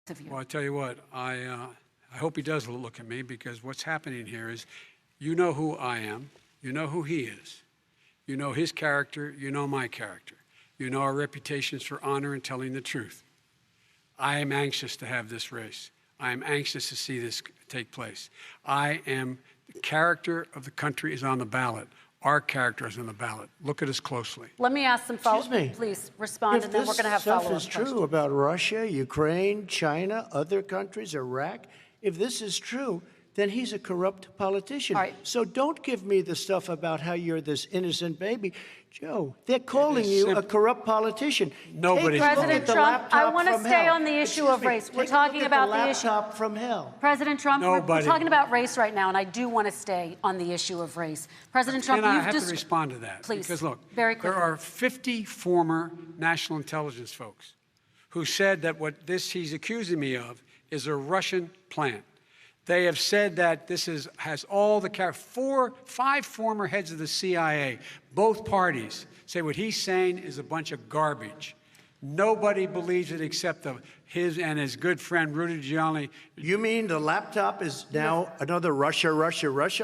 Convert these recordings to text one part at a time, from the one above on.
of you. Well, I tell you what, I hope he does look at me, because what's happening here is, you know who I am, you know who he is, you know his character, you know my character, you know our reputations for honor and telling the truth. I am anxious to have this race. I am anxious to see this take place. The character of the country is on the ballot. Our character is on the ballot. Look at us closely. Let me ask some follow-up. Please respond, and then we're going to have follow-up If this stuff is true about Russia, Ukraine, China, other countries, Iraq, if this is true, then he's a corrupt politician. All right. So don't give me the stuff about how you're this innocent baby. Joe, they're calling you a corrupt politician. Nobody's President Trump, I want to stay on the issue of race. We're talking about the issue. Laptop from hell. President Trump, we're talking about race right now, and I do want to stay on the issue of race. President Trump, I have to respond to that. Please, because look, very quickly. there are 50 former national intelligence folks who said that what he's accusing me of is a Russian plant. They have said that this has all the five former heads of the CIA, both parties, say what he's saying is a bunch of garbage. Nobody believes it except his and his good friend Rudy Giuliani. You mean the laptop is now another Russia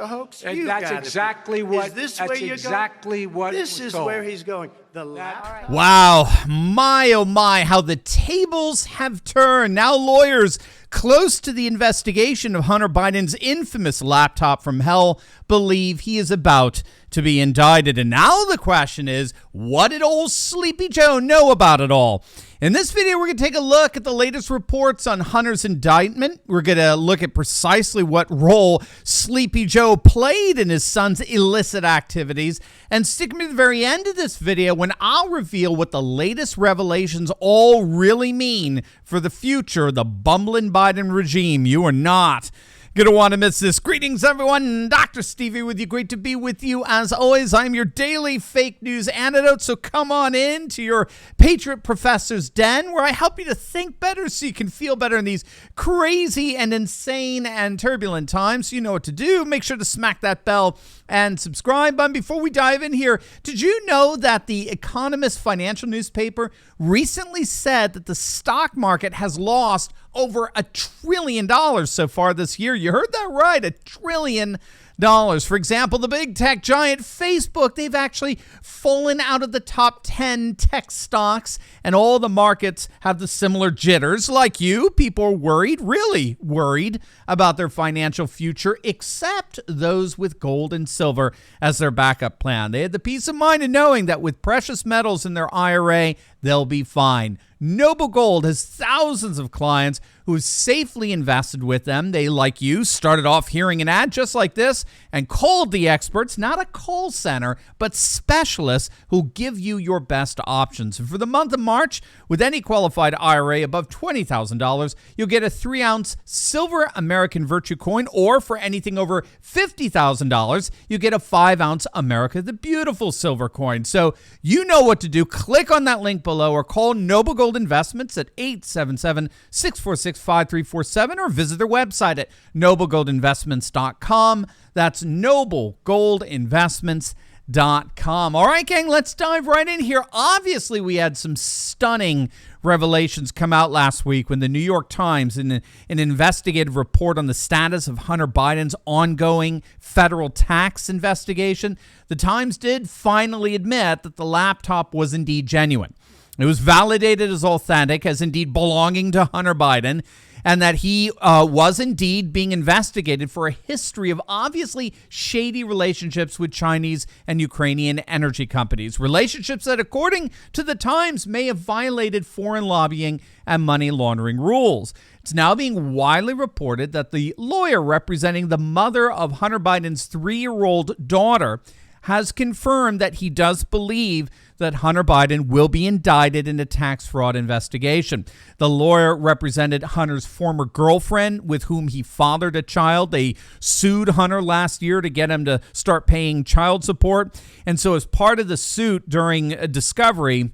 hoax? That's exactly what. Is this where you're exactly going? what. This is told. where he's going. The laptop. Wow, my oh my, how the tables have turned. Now lawyers close to the investigation of Hunter Biden's infamous laptop from hell believe he is about to be indicted. And now the question is, what did old Sleepy Joe know about it all? In this video, we're going to take a look at the latest reports on Hunter's indictment. We're going to look at precisely what role Sleepy Joe played in his son's illicit activities. And stick me to the very end of this video when I'll reveal what the latest revelations all really mean for the future of the Bumblin Biden regime. You are not going to want to miss this. Greetings, everyone. Dr. Stevie with you. Great to be with you. As always, I'm your daily fake news antidote. So come on in to your Patriot Professor's Den, where I help you to think better so you can feel better in these crazy and insane and turbulent times. So you know what to do. Make sure to smack that bell and subscribe button. Before we dive in here, did you know that the Economist financial newspaper recently said that the stock market has lost over $1 trillion so far this year? You heard that right, $1 trillion. For example, the big tech giant Facebook, they've actually fallen out of the top 10 tech stocks, and all the markets have the similar jitters. Like you, people are worried, really worried about their financial future, except those with gold and silver as their backup plan. They had the peace of mind of knowing that with precious metals in their IRA, they'll be fine. Noble Gold has thousands of clients who have safely invested with them. They, like you, started off hearing an ad just like this and called the experts, not a call center, but specialists who give you your best options. And for the month of March, with any qualified IRA above $20,000, you'll get a 3-ounce silver American Virtue coin, or for anything over $50,000, you get a 5-ounce America the Beautiful silver coin. So you know what to do. Click on that link below or call Noble Gold Investments at 877-646-5347 or visit their website at noblegoldinvestments.com. That's noblegoldinvestments.com. All right, gang, let's dive right in here. Obviously, we had some stunning revelations come out last week when the New York Times, in an investigative report on the status of Hunter Biden's ongoing federal tax investigation, the Times did finally admit that the laptop was indeed genuine. It was validated as authentic, as indeed belonging to Hunter Biden, and that he was indeed being investigated for a history of obviously shady relationships with Chinese and Ukrainian energy companies. Relationships that, according to the Times, may have violated foreign lobbying and money laundering rules. It's now being widely reported that the lawyer representing the mother of Hunter Biden's 3-year-old daughter has confirmed that he does believe that Hunter Biden will be indicted in a tax fraud investigation. The lawyer represented Hunter's former girlfriend with whom he fathered a child. They sued Hunter last year to get him to start paying child support. And so as part of the suit during a discovery,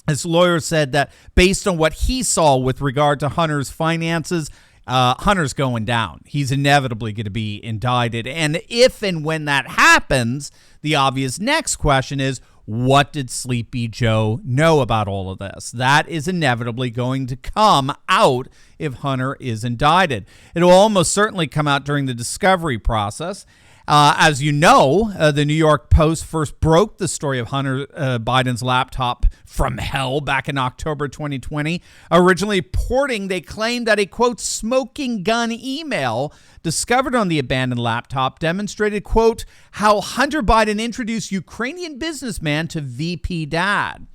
his lawyer said that based on what he saw with regard to Hunter's finances, Hunter's going down. He's inevitably going to be indicted. And if and when that happens, the obvious next question is, what did Sleepy Joe know about all of this? That is inevitably going to come out if Hunter is indicted. It will almost certainly come out during the discovery process. As you know, the New York Post first broke the story of Hunter Biden's laptop from hell back in October 2020, originally reporting they claimed that a, quote, smoking gun email discovered on the abandoned laptop demonstrated, quote, how Hunter Biden introduced Ukrainian businessman to VP dad.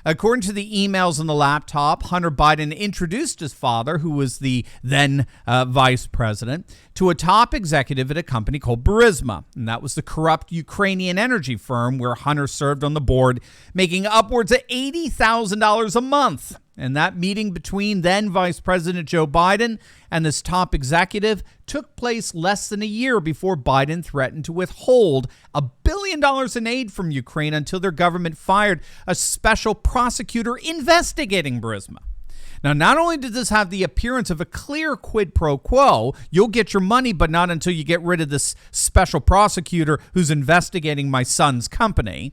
According to the emails on the laptop, Hunter Biden introduced his father, who was the then vice president, to a top executive at a company called Burisma. And that was the corrupt Ukrainian energy firm where Hunter served on the board, making upwards of $80,000 a month. And that meeting between then Vice President Joe Biden and this top executive took place less than a year before Biden threatened to withhold $1 billion in aid from Ukraine until their government fired a special prosecutor investigating Burisma. Now, not only did this have the appearance of a clear quid pro quo, you'll get your money, but not until you get rid of this special prosecutor who's investigating my son's company.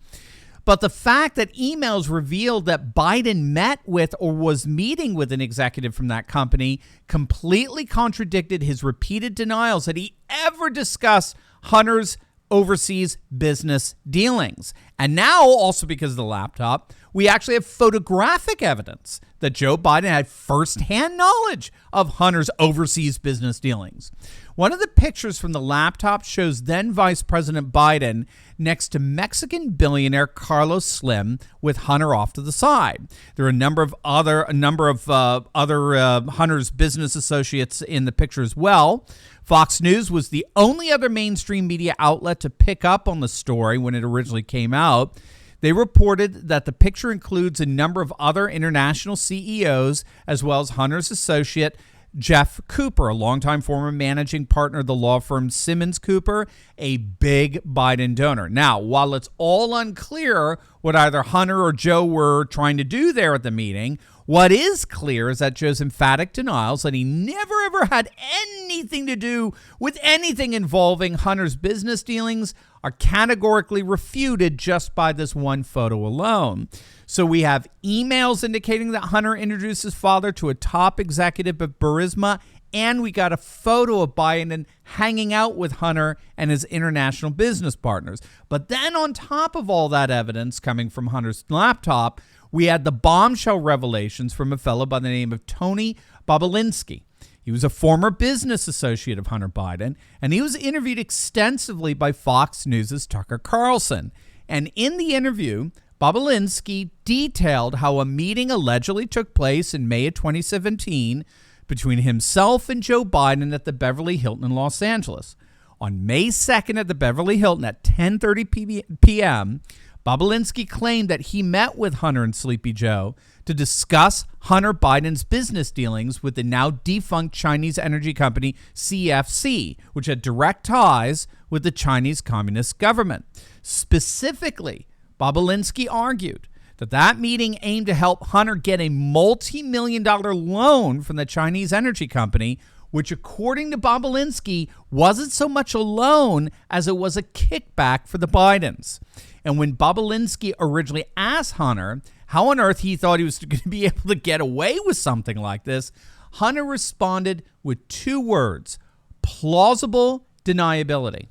But the fact that emails revealed that Biden met with or was meeting with an executive from that company completely contradicted his repeated denials that he ever discussed Hunter's overseas business dealings. And now, also because of the laptop, we actually have photographic evidence that Joe Biden had firsthand knowledge of Hunter's overseas business dealings. One of the pictures from the laptop shows then Vice President Biden next to Mexican billionaire Carlos Slim with Hunter off to the side. There are a number of other Hunter's business associates in the picture as well. Fox News was the only other mainstream media outlet to pick up on the story when it originally came out. They reported that the picture includes a number of other international CEOs, as well as Hunter's associate, Jeff Cooper, a longtime former managing partner of the law firm Simmons Cooper, a big Biden donor. Now, while it's all unclear what either Hunter or Joe were trying to do there at the meeting, what is clear is that Joe's emphatic denials that he never ever had anything to do with anything involving Hunter's business dealings are categorically refuted just by this one photo alone. So we have emails indicating that Hunter introduced his father to a top executive of Burisma, and we got a photo of Biden hanging out with Hunter and his international business partners. But then on top of all that evidence coming from Hunter's laptop, we had the bombshell revelations from a fellow by the name of Tony Bobulinski. He was a former business associate of Hunter Biden, and he was interviewed extensively by Fox News' Tucker Carlson. And in the interview, Bobulinski detailed how a meeting allegedly took place in May of 2017 between himself and Joe Biden at the Beverly Hilton in Los Angeles. On May 2nd at the Beverly Hilton at 10:30 p.m., Bobulinski claimed that he met with Hunter and Sleepy Joe to discuss Hunter Biden's business dealings with the now defunct Chinese energy company CFC, which had direct ties with the Chinese Communist government. Specifically, Bobulinski argued that that meeting aimed to help Hunter get a multi-million-dollar loan from the Chinese energy company, which, according to Bobulinski, wasn't so much a loan as it was a kickback for the Bidens. And when Bobulinski originally asked Hunter how on earth he thought he was going to be able to get away with something like this, Hunter responded with two words: plausible deniability.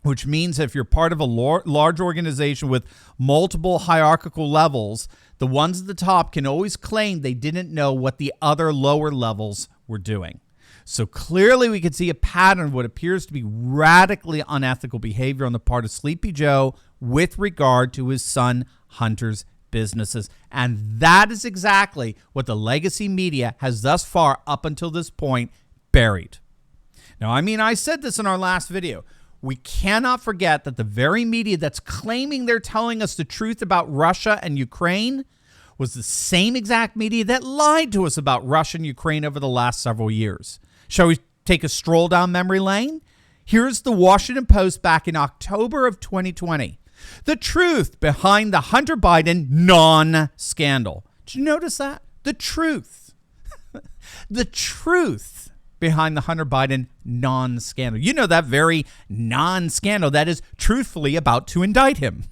Which means if you're part of a large organization with multiple hierarchical levels, the ones at the top can always claim they didn't know what the other lower levels were doing. So clearly we could see a pattern of what appears to be radically unethical behavior on the part of Sleepy Joe with regard to his son Hunter's businesses. And that is exactly what the legacy media has thus far, up until this point, buried. Now, I said this in our last video. We cannot forget that the very media that's claiming they're telling us the truth about Russia and Ukraine was the same exact media that lied to us about Russia and Ukraine over the last several years. Shall we take a stroll down memory lane? Here's the Washington Post back in October of 2020. The truth behind the Hunter Biden non-scandal. Did you notice that? The truth. The truth behind the Hunter Biden non-scandal. You know, that very non-scandal that is truthfully about to indict him.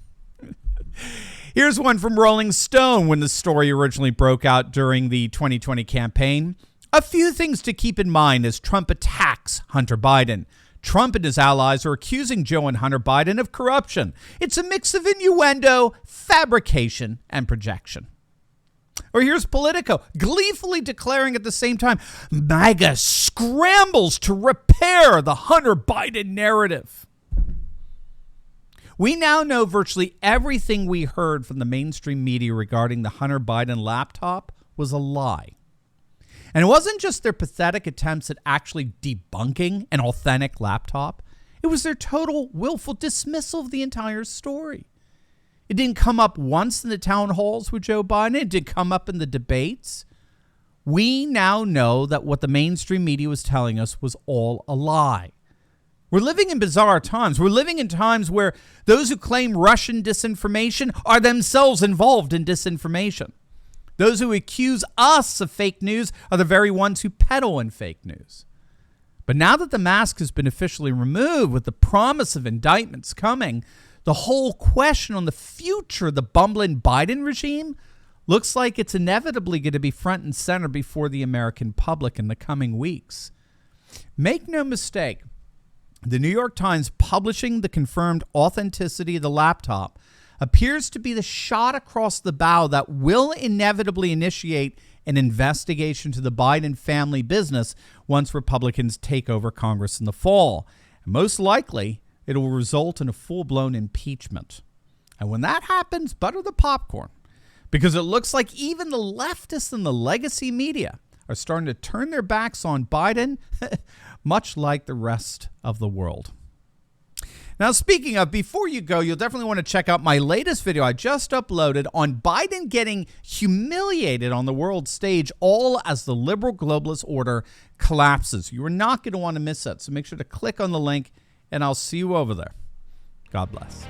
Here's one from Rolling Stone when the story originally broke out during the 2020 campaign. A few things to keep in mind as Trump attacks Hunter Biden. Trump and his allies are accusing Joe and Hunter Biden of corruption. It's a mix of innuendo, fabrication, and projection. Or here's Politico, gleefully declaring at the same time, MAGA scrambles to repair the Hunter Biden narrative. We now know virtually everything we heard from the mainstream media regarding the Hunter Biden laptop was a lie. And it wasn't just their pathetic attempts at actually debunking an authentic laptop. It was their total willful dismissal of the entire story. It didn't come up once in the town halls with Joe Biden. It didn't come up in the debates. We now know that what the mainstream media was telling us was all a lie. We're living in bizarre times. We're living in times where those who claim Russian disinformation are themselves involved in disinformation. Those who accuse us of fake news are the very ones who peddle in fake news. But now that the mask has been officially removed with the promise of indictments coming, the whole question on the future of the Bumblin Biden regime looks like it's inevitably going to be front and center before the American public in the coming weeks. Make no mistake, the New York Times publishing the confirmed authenticity of the laptop appears to be the shot across the bow that will inevitably initiate an investigation to the Biden family business once Republicans take over Congress in the fall. And most likely, it will result in a full-blown impeachment. And when that happens, butter the popcorn, because it looks like even the leftists and the legacy media are starting to turn their backs on Biden, much like the rest of the world. Now, speaking of, before you go, you'll definitely want to check out my latest video I just uploaded on Biden getting humiliated on the world stage, all as the liberal globalist order collapses. You are not going to want to miss it, so make sure to click on the link, and I'll see you over there. God bless.